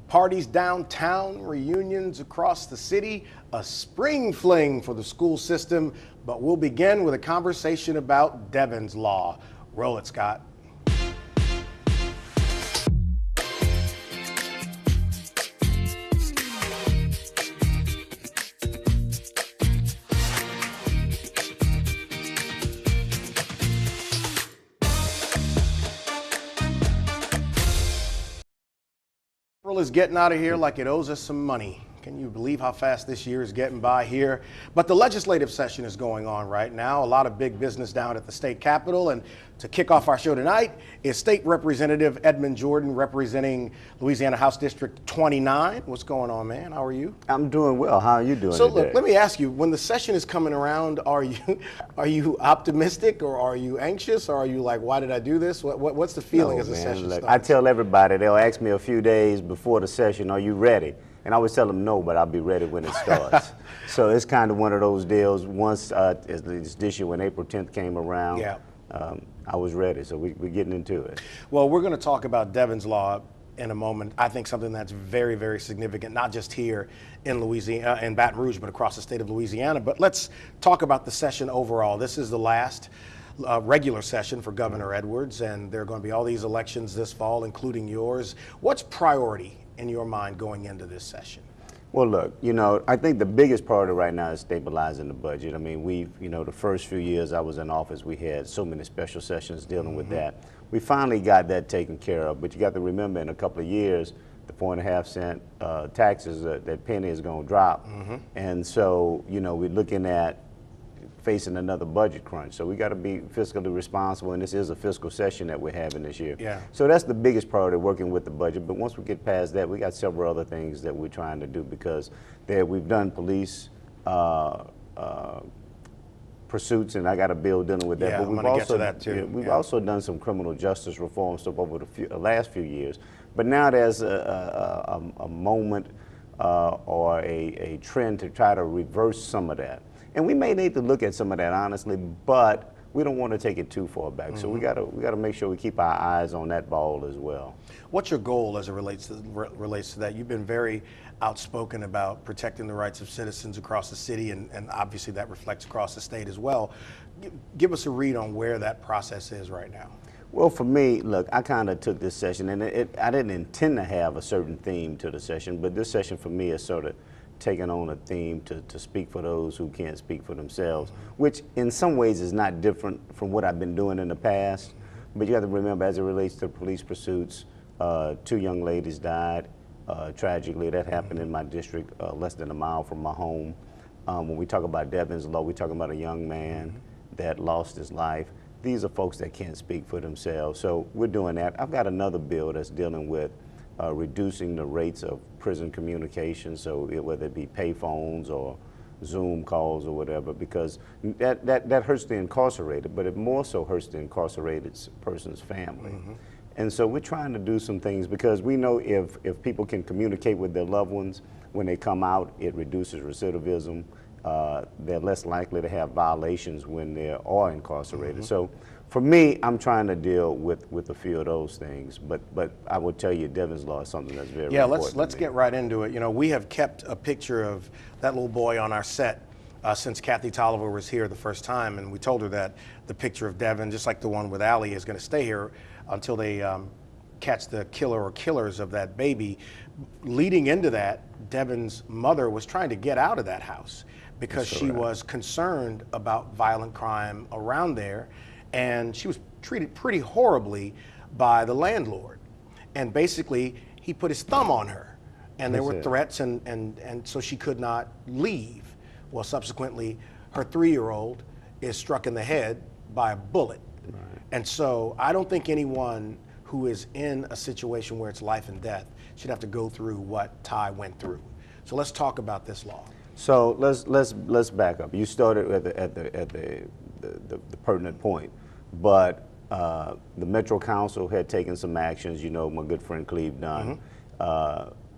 Parties downtown, reunions across the city, a spring fling for the school system. But we'll begin with a conversation about Devon's Law. Roll it, Scott. April is getting out of here like it owes us some money. Can you believe how fast this year is getting by here? But the legislative session is going on right now. A lot of big business down at the state capitol. And to kick off our show tonight is State Representative Edmond Jordan, representing Louisiana House District 29. What's going on, man? How are you? I'm doing well. How are you doing So today? look, let me ask you, when the session is coming around, are you optimistic, or are you anxious, or are you like, why did I do this? What's the feeling as the session look, starts? I tell everybody, they'll ask me a few days before the session, are you ready? And I always tell them no, but I'll be ready when it starts. So it's kind of one of those deals. Once this year when April 10th came around, Yeah. I was ready. So we're getting into it. Well, we're going to talk about Devon's Law in a moment. I think something that's very, very significant, not just here in Louisiana, in Baton Rouge, but across the state of Louisiana. But let's talk about the session overall. This is the last regular session for Governor Edwards, and there are going to be all these elections this fall, including yours. What's priority in your mind going into this session? Well, look, I think the biggest priority right now is stabilizing the budget. I mean, the first few years I was in office, we had so many special sessions dealing with that. We finally got that taken care of, but you got to remember in a couple of years, the 4.5 cent taxes, that penny is going to drop. And so, we're looking at facing another budget crunch. So we got to be fiscally responsible, and this is a fiscal session that we're having this year. Yeah. So that's the biggest priority, working with the budget. But once we get past that, we got several other things that we're trying to do, because we've done police pursuits, and I got a bill dealing with that. Yeah, but I'm we've gonna also get to that too. we've Yeah. also done some criminal justice reform stuff over the last few years. But now there's a moment or a trend to try to reverse some of that. And we may need to look at some of that, honestly, but we don't want to take it too far back. So we got to make sure we keep our eyes on that ball as well. What's your goal as it relates to that? You've been very outspoken about protecting the rights of citizens across the city, and obviously that reflects across the state as well. Give us a read on where that process is right now. Well, for me, look, I kind of took this session, and I didn't intend to have a certain theme to the session, but this session for me is sort of taking on a theme to speak for those who can't speak for themselves, which in some ways is not different from what I've been doing in the past. But you have to remember, as it relates to police pursuits, 2 young ladies died tragically. That happened in my district, less than a mile from my home. When we talk about Devon's Law, we're talking about a young man that lost his life. These are folks that can't speak for themselves. So we're doing that. I've got another bill that's dealing with reducing the rates of prison communication, so whether it be payphones or Zoom calls or whatever, because that hurts the incarcerated, but it more so hurts the incarcerated person's family. And so we're trying to do some things, because we know if people can communicate with their loved ones when they come out, it reduces recidivism. They're less likely to have violations when they are incarcerated. So for me, I'm trying to deal with a few of those things, but I will tell you, Devon's Law is something that's very important. Let's get right into it. We have kept a picture of that little boy on our set since Kathy Tolliver was here the first time, and we told her that the picture of Devon, just like the one with Allie, is going to stay here until they catch the killer or killers of that baby. Leading into that, Devon's mother was trying to get out of that house because she was concerned about violent crime around there. And she was treated pretty horribly by the landlord. And basically, he put his thumb on her. And there were threats, and so she could not leave. Well, subsequently, her 3-year-old is struck in the head by a bullet. And so I don't think anyone who is in a situation where it's life and death should have to go through what Ty went through. So let's talk about this law. So let's back up. You started at the pertinent point, but the Metro Council had taken some actions. My good friend Cleve Dunn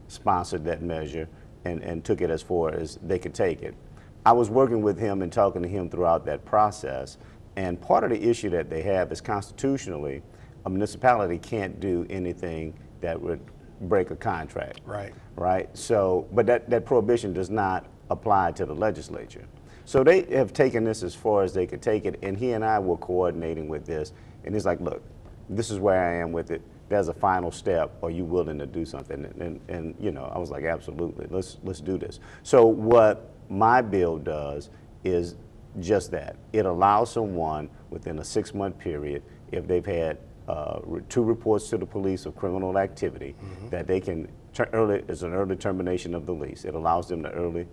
sponsored that measure and took it as far as they could take it. I was working with him and talking to him throughout that process, and part of the issue that they have is constitutionally, a municipality can't do anything that would break a contract. Right. Right? So, but that prohibition does not apply to the legislature. So they have taken this as far as they could take it, and he and I were coordinating with this, and he's like, look, this is where I am with it. There's a final step. Are you willing to do something? And you know, I was like, absolutely, let's do this. So what my bill does is just that. It allows someone within a 6-month period, if they've had 2 reports to the police of criminal activity, that they can it's an early termination of the lease. It allows them to early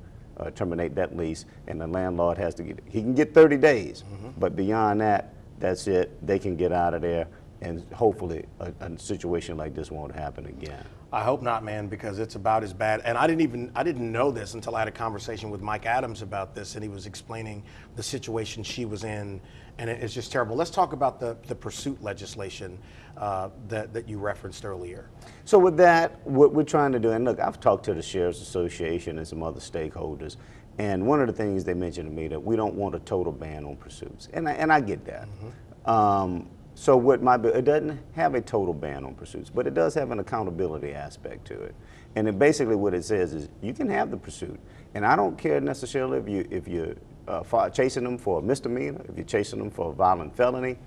terminate that lease, and the landlord has to he can get 30 days, but beyond that, that's it. They can get out of there, and hopefully a situation like this won't happen again. I hope not, man, because it's about as bad. And I didn't know this until I had a conversation with Mike Adams about this, and he was explaining the situation she was in, and it's just terrible. Let's talk about the pursuit legislation that you referenced earlier. So with that, what we're trying to do, and look, I've talked to the Sheriff's Association and some other stakeholders, and one of the things they mentioned to me that we don't want a total ban on pursuits, and I get that. So what my bill, it doesn't have a total ban on pursuits, but it does have an accountability aspect to it. And it basically what it says is you can have the pursuit, and I don't care necessarily if you're chasing them for a misdemeanor, if you're chasing them for a violent felony,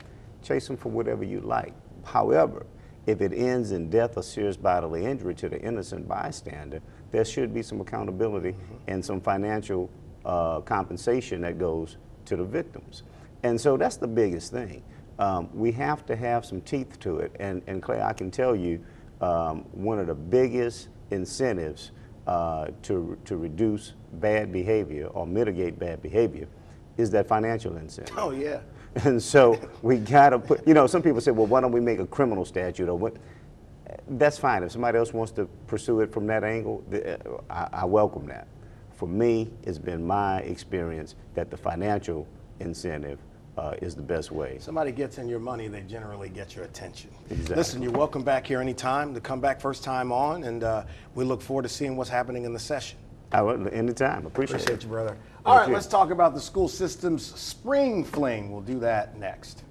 chase them for whatever you like. However, if it ends in death or serious bodily injury to the innocent bystander, there should be some accountability and some financial compensation that goes to the victims. And so that's the biggest thing. We have to have some teeth to it. And Clay, I can tell you, one of the biggest incentives to reduce bad behavior or mitigate bad behavior is that financial incentive. Oh, yeah. And so we gotta put, you know, some people say, well, why don't we make a criminal statute or what? That's fine. If somebody else wants to pursue it from that angle, I welcome that. For me, it's been my experience that the financial incentive is the best way. Somebody gets in your money, they generally get your attention. Exactly. Listen, you're welcome back here anytime to come back first time on, and we look forward to seeing what's happening in the session. I will, anytime. Appreciate Appreciate it. you, brother. All right, you. let's talk about the school system's spring fling. We'll do that next.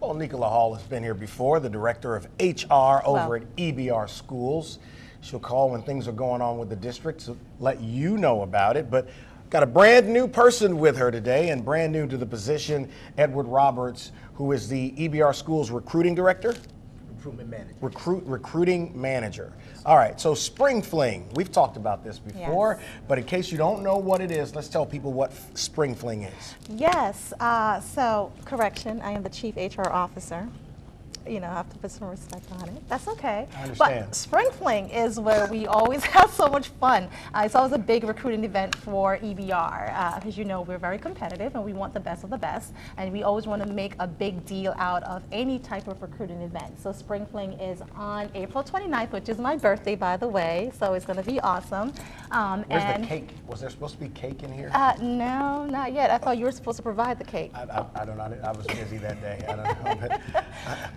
Well, Nicola Hall has been here before, the director of HR over at EBR Schools. She'll call when things are going on with the district to let you know about it. But got a brand new person with her today, and brand new to the position, Edward Roberts, who is the EBR Schools recruiting director. Recruiting manager. All right, so Spring Fling. We've talked about this before, Yes. but in case you don't know what it is, let's tell people what Spring Fling is. Yes, so correction, I am the Chief HR Officer. You know, I have to put some respect on it. That's okay. I understand. But Spring Fling is where we always have so much fun. It's always a big recruiting event for EBR. As you know, we're very competitive and we want the best of the best. And we always want to make a big deal out of any type of recruiting event. So Spring Fling is on April 29th, which is my birthday, by the way. So it's going to be awesome. Where's the cake? Was there supposed to be cake in here? No, not yet. I thought you were supposed to provide the cake. I don't know. I was busy that day. I don't know.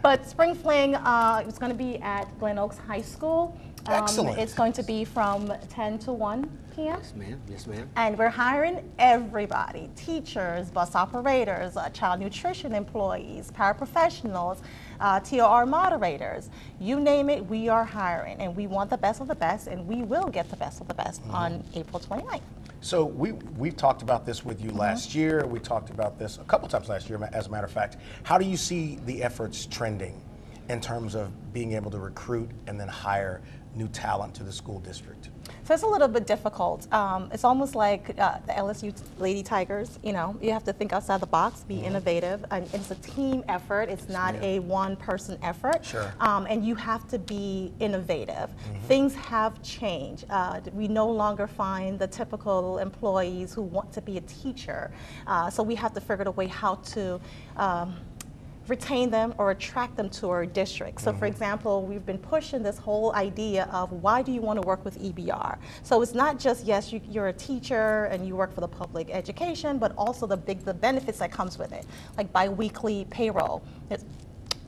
But Spring Fling is going to be at Glen Oaks High School. Excellent. It's going to be from 10 to 1 p.m. Yes, ma'am. Yes, ma'am. And we're hiring everybody, teachers, bus operators, child nutrition employees, paraprofessionals, TOR moderators. You name it, we are hiring. And we want the best of the best, and we will get the best of the best on April 29th. So we've talked about this with you last year. We talked about this a couple times last year, as a matter of fact. How do you see the efforts trending in terms of being able to recruit and then hire new talent to the school district? So it's a little bit difficult. It's almost like the LSU Lady Tigers. You know, you have to think outside the box, be innovative, and it's a team effort. It's not a one-person effort. Sure. And you have to be innovative. Things have changed. We no longer find the typical employees who want to be a teacher. So we have to figure out a way how to retain them or attract them to our district. So for example, we've been pushing this whole idea of why do you want to work with EBR? So it's not just, yes, you're a teacher and you work for the public education, but also the benefits that comes with it, like biweekly payroll.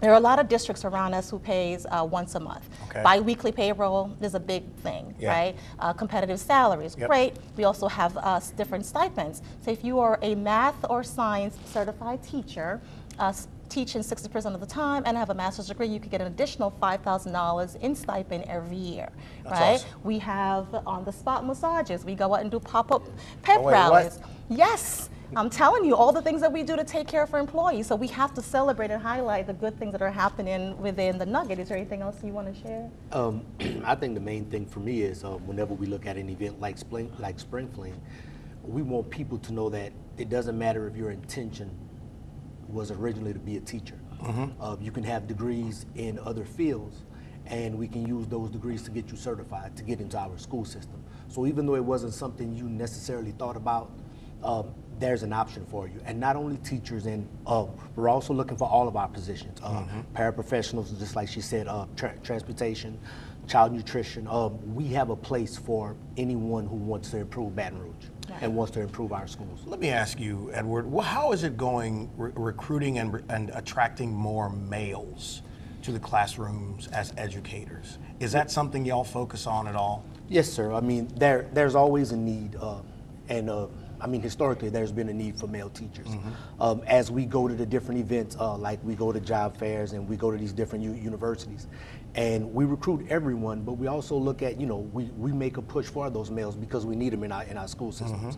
There are a lot of districts around us who pays once a month. Okay. Bi-weekly payroll is a big thing, Yeah. right? Competitive salaries, Yep. great. We also have different stipends. So if you are a math or science certified teacher, teaching 60% of the time and have a master's degree, you could get an additional $5,000 in stipend every year, That's right? awesome. We have on-the-spot massages. We go out and do pop-up pep Oh, wait, what? rallies. Yes. I'm telling you, all the things that we do to take care of our employees. So we have to celebrate and highlight the good things that are happening within the Nugget. Is there anything else you want to share? I think the main thing for me is whenever we look at an event like Spring Fling, we want people to know that it doesn't matter if your intention was originally to be a teacher. You can have degrees in other fields, and we can use those degrees to get you certified to get into our school system. So even though it wasn't something you necessarily thought about, there's an option for you. And not only teachers, and we're also looking for all of our positions. Paraprofessionals, just like she said, transportation, child nutrition. We have a place for anyone who wants to improve Baton Rouge and wants to improve our schools. Let me ask you, Edward, how is it going recruiting and attracting more males to the classrooms as educators? Is that something y'all focus on at all? Yes, sir. I mean, there's always a need, I mean, historically, there's been a need for male teachers. As we go to the different events, like we go to job fairs and we go to these different universities, and we recruit everyone, but we also look at, we make a push for those males because we need them in our school systems.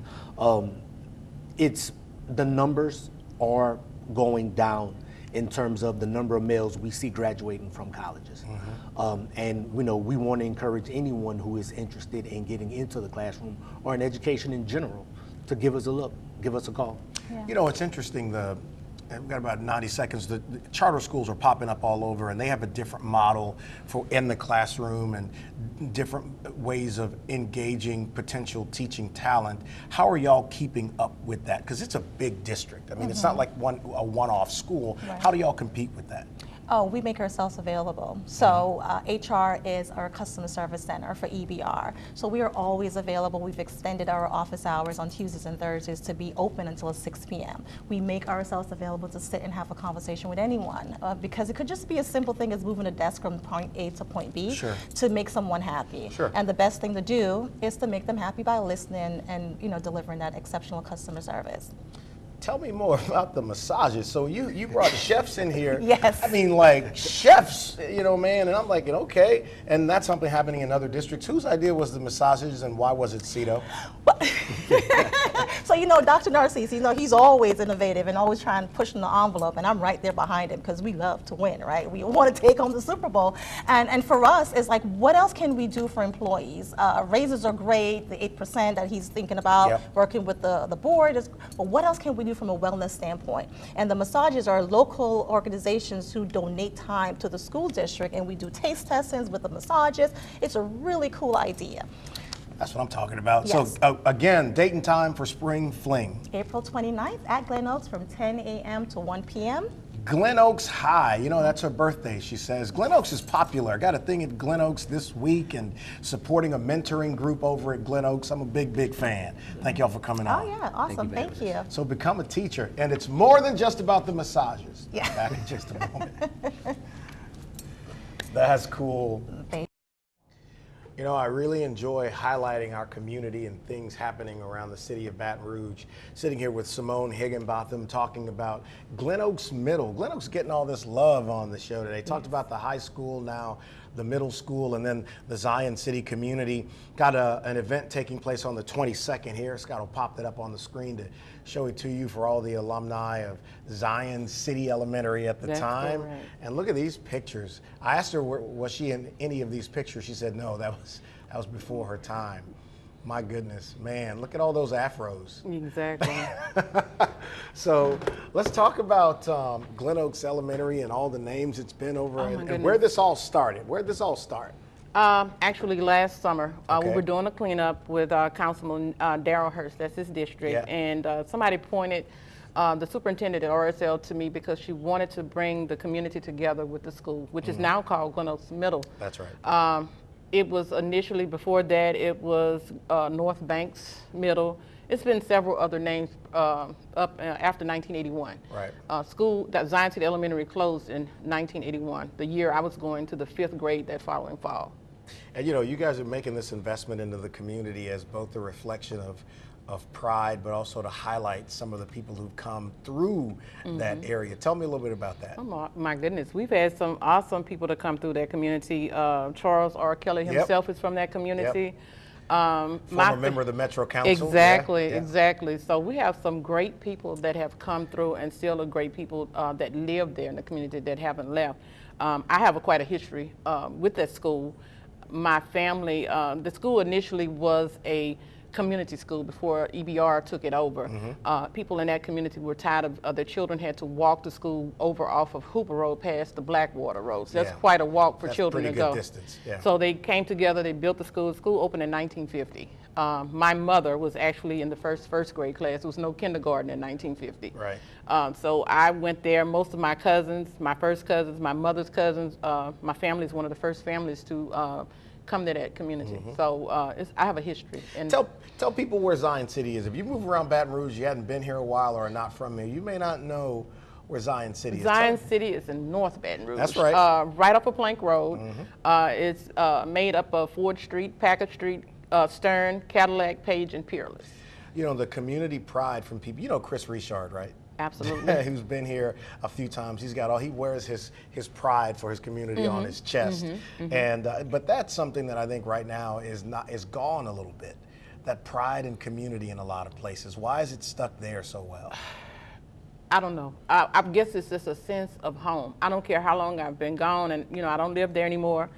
It's the numbers are going down in terms of the number of males we see graduating from colleges. And we want to encourage anyone who is interested in getting into the classroom or in education in general to give us a look, give us a call. Yeah. It's interesting, we've got about 90 seconds. The charter schools are popping up all over, and they have a different model for in the classroom and different ways of engaging potential teaching talent. How are y'all keeping up with that? Because it's a big district. I mean, it's not like a one-off school. Right. How do y'all compete with that? Oh, we make ourselves available. So HR is our customer service center for EBR. So we are always available. We've extended our office hours on Tuesdays and Thursdays to be open until 6 p.m. We make ourselves available to sit and have a conversation with anyone because it could just be a simple thing as moving a desk from point A to point B to make someone happy. Sure. And the best thing to do is to make them happy by listening and delivering that exceptional customer service. Tell me more about the massages. So you brought chefs in here. Yes. I mean, like chefs, man, and I'm like, okay. And that's something happening in other districts. Whose idea was the massages and why was it Cito? So, Dr. Narcisse, he's always innovative and always trying to push in the envelope, and I'm right there behind him because we love to win, right? We want to take home the Super Bowl. And for us, it's like, what else can we do for employees? Raises are great, the 8% that he's thinking about, working with the board, but what else can we do from a wellness standpoint? And the massages are local organizations who donate time to the school district, and we do taste testings with the massages. It's a really cool idea. That's what I'm talking about. Yes. So again, date and time for Spring Fling. April 29th at Glen Oaks from 10 a.m. to 1 p.m. Glen Oaks High, that's her birthday, she says. Glen Oaks is popular. I got a thing at Glen Oaks this week and supporting a mentoring group over at Glen Oaks. I'm a big, big fan. Thank y'all for coming on. Oh yeah, awesome, thank you. So become a teacher, and it's more than just about the massages. Yeah. Back in just a moment. That's cool. Thank I really enjoy highlighting our community and things happening around the city of Baton Rouge. Sitting here with Simone Higginbotham talking about Glen Oaks Middle. Glen Oaks getting all this love on the show today. Talked about the high school, now the middle school, and then the Zion City community. Got an event taking place on the 22nd here. Scott will pop that up on the screen to show it to you for all the alumni of Zion City Elementary at the time. Correct. And look at these pictures. I asked her, was she in any of these pictures? She said, no, that was before her time. My goodness, man, look at all those afros. Exactly. So let's talk about Glen Oaks Elementary and all the names it's been over and where this all started. Where did this all start? Actually, last summer, Okay. we were doing a cleanup with Councilman Darrell Hurst, that's his district, Yeah. and somebody pointed the superintendent at RSL to me because she wanted to bring the community together with the school, which is now called Glen Oaks Middle. That's right. It was initially, before that, it was North Banks Middle, It's been several other names up after 1981. Right. That Zion City Elementary closed in 1981, the year I was going to the 5th grade that following fall. And you know, you guys are making this investment into the community as both a reflection of pride, but also to highlight some of the people who've come through that area. Tell me a little bit about that. Oh my goodness, we've had some awesome people to come through that community. Charles R. Kelly himself is from that community. Former member of the Metro Council. Exactly, Yeah. exactly. So we have some great people that have come through, and still are great people that live there in the community that haven't left. I have quite a history with that school. My family, the school initially was a community school before EBR took it over. People in that community were tired of their children had to walk to school over off of Hooper Road past the Blackwater Road. So that's quite a walk for children to go. That's pretty good distance. Yeah. So they came together, they built the school. The school opened in 1950. My mother was actually in the first grade class. There was no kindergarten in 1950. Right. So I went there. Most of my cousins, my first cousins, my mother's cousins, my family is one of the first families to come to that community. So I have a history. And Tell people where Zion City is. If you move around Baton Rouge, you hadn't been here a while or are not from here, you may not know where Zion City is. Zion City is in North Baton Rouge. That's right. Right off of Plank Road. It's made up of Ford Street, Packard Street, Stern, Cadillac, Page, and Peerless. You know, the community pride from people. You know Chris Richard, right? Absolutely. Who's been here a few times. He's got he wears his pride for his community on his chest. And but that's something that I think right now is gone a little bit. That pride and community in a lot of places. Why is it stuck there so well? I don't know. I guess it's just a sense of home. I don't care how long I've been gone, and you know, I don't live there anymore.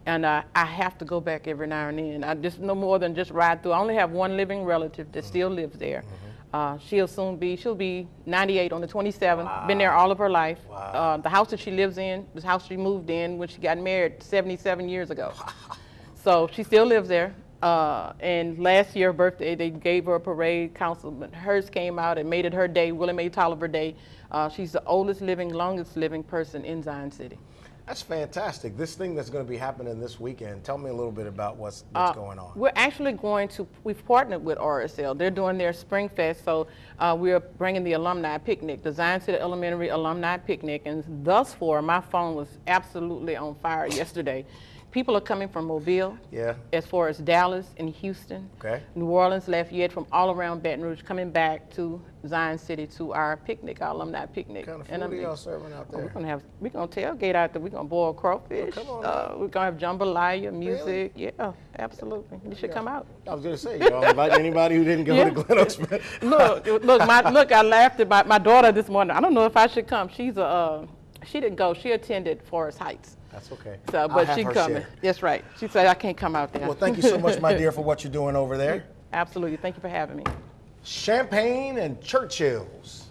And I have to go back every now and then. I just no more than just ride through. I only have one living relative that still lives there. She'll be 98 on the 27th. Wow. Been there all of her life. Wow. The house that she lives in, the house she moved in when she got married 77 years ago. So she still lives there. And last year, birthday, they gave her a parade. Councilman Hurst came out and made it her day, Willie Mae Tolliver Day. She's the longest living person in Zion City. That's fantastic. This thing that's going to be happening this weekend, tell me a little bit about what's going on. We're actually we've partnered with RSL. They're doing their Spring Fest, so we're bringing the alumni picnic, the Zion City Elementary Alumni Picnic, and thus far, my phone was absolutely on fire yesterday. People are coming from Mobile, as far as Dallas and Houston, New Orleans, Lafayette, from all around Baton Rouge, coming back to Zion City to our picnic, our alumni picnic. What kind of food are y'all serving out there? We're gonna tailgate out there. We're gonna boil crawfish. Come on, we're gonna have jambalaya, music. Really? Yeah, absolutely. You should come out. I was gonna say, you don't invite anybody who didn't go to Glen Oaks. Look, I laughed at my daughter this morning. I don't know if I should come. She didn't go. She attended Forest Heights. That's okay. So, but she's coming. That's right. She said, I can't come out there. Well, thank you so much, my dear, for what you're doing over there. Absolutely. Thank you for having me. Champagne and Churchill's.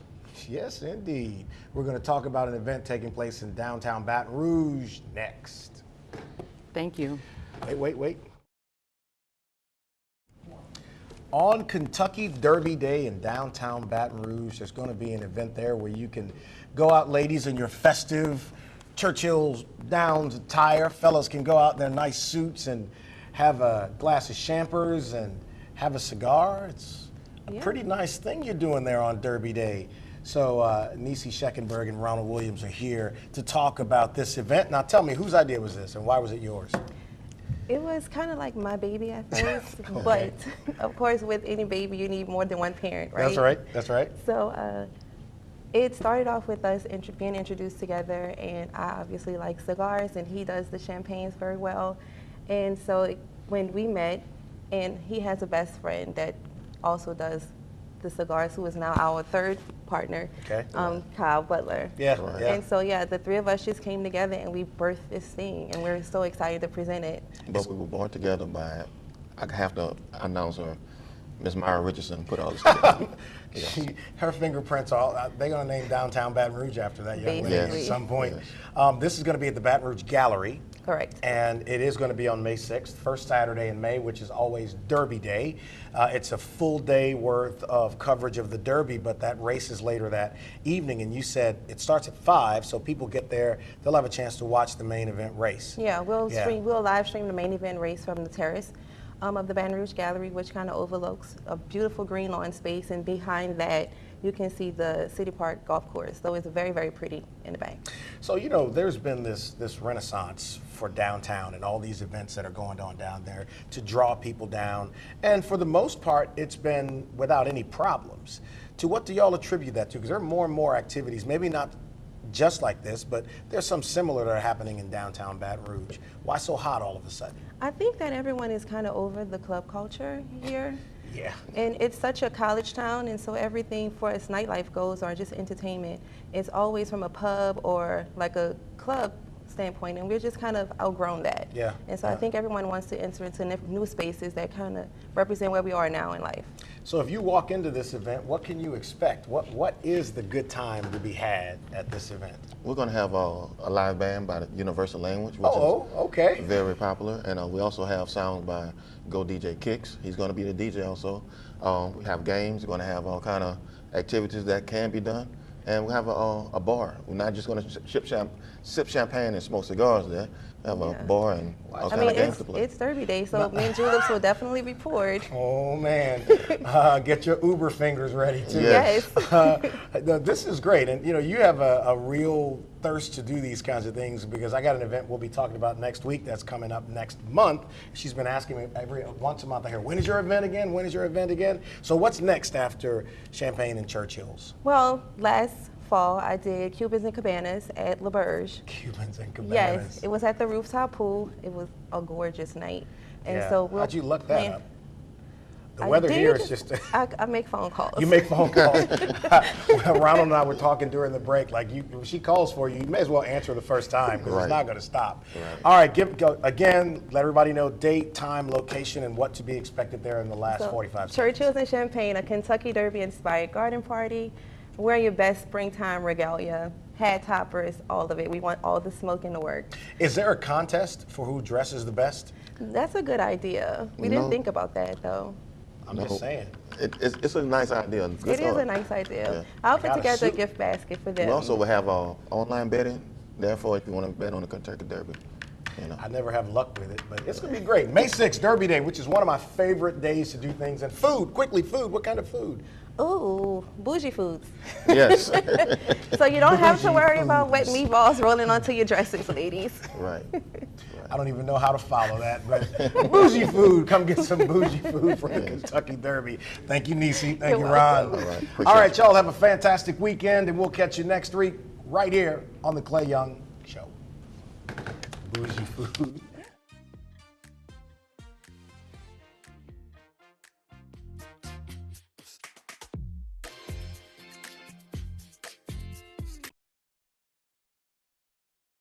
Yes, indeed. We're going to talk about an event taking place in downtown Baton Rouge next. Thank you. Wait. On Kentucky Derby Day in downtown Baton Rouge, there's going to be an event there where you can go out, ladies, in your festive Churchill's Downs attire. Fellas can go out in their nice suits and have a glass of champers and have a cigar. It's a pretty nice thing you're doing there on Derby Day. So Nisi Scheckenberg and Ronald Williams are here to talk about this event. Now tell me, whose idea was this and why was it yours? It was kind of like my baby at first, but of course with any baby you need more than one parent, right? That's right. So it started off with us being introduced together, and I obviously like cigars and he does the champagnes very well. And so when we met, and he has a best friend that also does the cigars, who is now our third partner, Kyle Butler. Yeah. And so the three of us just came together and we birthed this thing, and we're so excited to present it. But we were born together by, I have to announce her, Miss Myra Richardson put all this together. Her fingerprints they're going to name downtown Baton Rouge after that young lady at some point. Yes. This is going to be at the Baton Rouge Gallery. Correct. And it is going to be on May 6th, first Saturday in May, which is always Derby Day. It's a full day worth of coverage of the Derby, but that race is later that evening. And you said it starts at 5, so people get there, they'll have a chance to watch the main event race. Yeah, we'll live stream the main event race from the terrace. of the Baton Rouge Gallery, which kind of overlooks a beautiful green lawn space, and behind that you can see the City Park golf course. So it's very, very pretty in the back. So, you know, there's been this renaissance for downtown and all these events that are going on down there to draw people down. And for the most part, it's been without any problems. To what do y'all attribute that to? Because there are more and more activities, maybe not just like this, but there's some similar that are happening in downtown Baton Rouge. Why so hot all of a sudden? I think that everyone is kind of over the club culture here. Yeah. And it's such a college town, and so everything for its nightlife goes, or just entertainment, is always from a pub or like a club standpoint, and we're just kind of outgrown that. Yeah, And so yeah. I think everyone wants to enter into new spaces that kind of represent where we are now in life. So if you walk into this event, what can you expect? What is the good time to be had at this event? We're going to have a live band by the Universal Language, which Okay. is very popular. And we also have sounds by Go DJ Kicks. He's going to be the DJ also. We have games. We're going to have all kind of activities that can be done. And we have a bar. We're not just going to sip champagne and smoke cigars there. We have a bar and all I kind mean, of games to play. it's Derby Day, so me and Julius will definitely report. Oh man, get your Uber fingers ready too. Yes. This is great, and you know you have a real thirst to do these kinds of things because I got an event we'll be talking about next week that's coming up next month. She's been asking me once a month I hear, when is your event again? When is your event again? So what's next after Champagne and Churchill's? Well, last fall I did Cubans and Cabanas at LaBerge. Cubans and Cabanas. Yes, it was at the rooftop pool. It was a gorgeous night. And Yeah. so we'll How'd you luck that plan- up? The I weather did. here is just. I make phone calls. You make phone calls. Ronald and I were talking during the break. Like, when she calls for you, you may as well answer the first time because it's Right. not going to stop. Right. All right, again, let everybody know date, time, location, and what to be expected there in the last 45 seconds. Churchill's and Champagne, a Kentucky Derby inspired garden party. Wear your best springtime regalia, hat toppers, all of it. We want all the smoke in the work. Is there a contest for who dresses the best? That's a good idea. We didn't No. think about that though. I'm No. just saying. It's a nice idea. Good It is thought. a nice idea. Yeah. I'll put Got a together a suit. gift basket for them. We also will have online betting. Therefore, if you want to bet on the Kentucky Derby, you know. I never have luck with it, but it's going to be great. May 6th, Derby Day, which is one of my favorite days to do things. And food, quickly, food. What kind of food? Ooh, bougie foods. Yes. So you don't have to worry about wet meatballs rolling onto your dressings, ladies. Right. I don't even know how to follow that, but bougie food. Come get some bougie food for the Kentucky Derby. Thank you, Nisi. Thank you, You're Ron. welcome. All right. All right, Appreciate y'all have a fantastic weekend, and we'll catch you next week right here on the Clay Young Show. Bougie food.